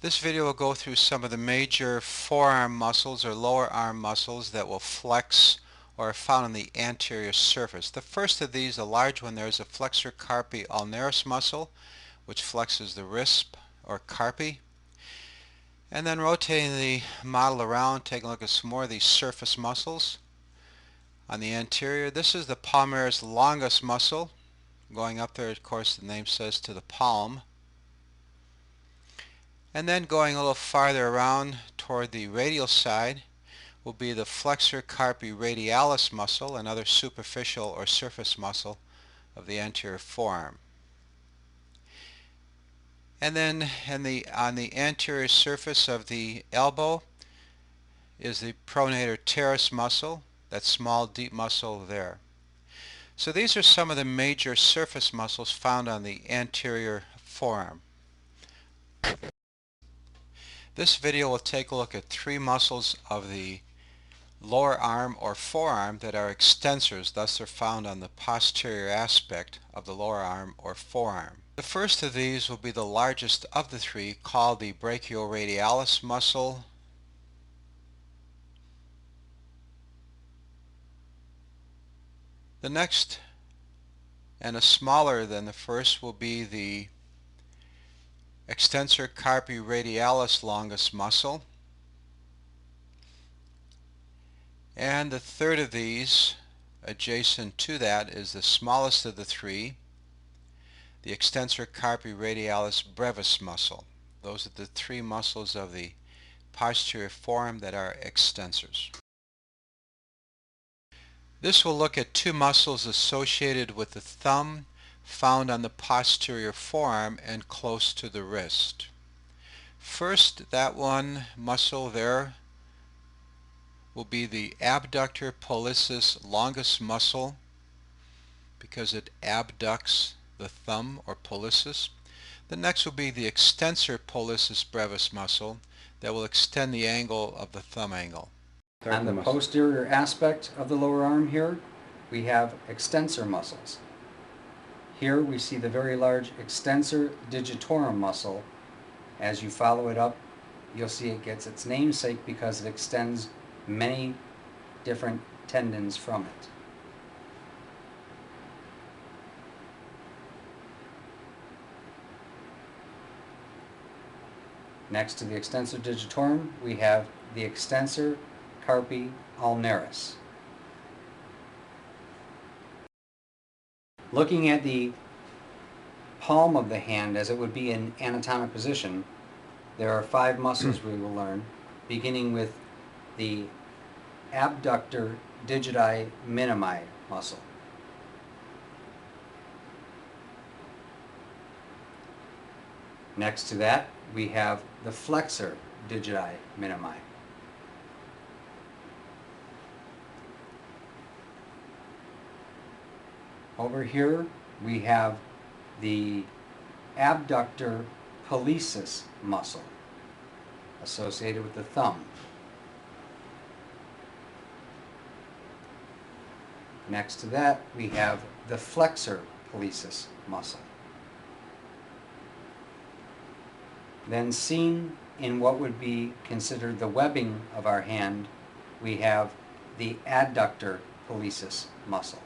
This video will go through some of the major forearm muscles or lower arm muscles that will flex or are found on the anterior surface. The first of these, a large one there, is the Flexor carpi ulnaris muscle, which flexes the wrist or carpi. And then rotating the model around, taking a look at some more of these surface muscles on the anterior. This is the Palmaris longus muscle, going up there, of course the name says, to the palm. And then going a little farther around toward the radial side will be the Flexor carpi radialis muscle, another superficial or surface muscle of the anterior forearm. And then on the anterior surface of the elbow is the Pronator teres muscle, that small deep muscle there. So these are some of the major surface muscles found on the anterior forearm. This video will take a look at three muscles of the lower arm or forearm that are extensors, thus they're found on the posterior aspect of the lower arm or forearm. The first of these will be the largest of the three, called the Brachioradialis muscle. The next, and a smaller than the first, will be the Extensor carpi radialis longus muscle. And the third of these, adjacent to that, is the smallest of the three, the Extensor carpi radialis brevis muscle. Those are the three muscles of the posterior forearm that are extensors. This will look at two muscles associated with the thumb, found on the posterior forearm and close to the wrist. First, that one muscle there will be the Abductor pollicis longus muscle, because it abducts the thumb or pollicis. The next will be the Extensor pollicis brevis muscle that will extend the angle of the thumb angle. On the posterior aspect of the lower arm here, we have extensor muscles. Here we see the very large extensor digitorum muscle. As you follow it up, you'll see it gets its namesake because it extends many different tendons from it. Next to the extensor digitorum, we have the extensor carpi ulnaris. Looking at the palm of the hand as it would be in anatomic position, there are 5 muscles we will learn, beginning with the Abductor digiti minimi muscle. Next to that, we have the Flexor digiti minimi. Over here, we have the Adductor pollicis muscle associated with the thumb. Next to that, we have the Flexor pollicis muscle. Then, seen in what would be considered the webbing of our hand, we have the Adductor pollicis muscle.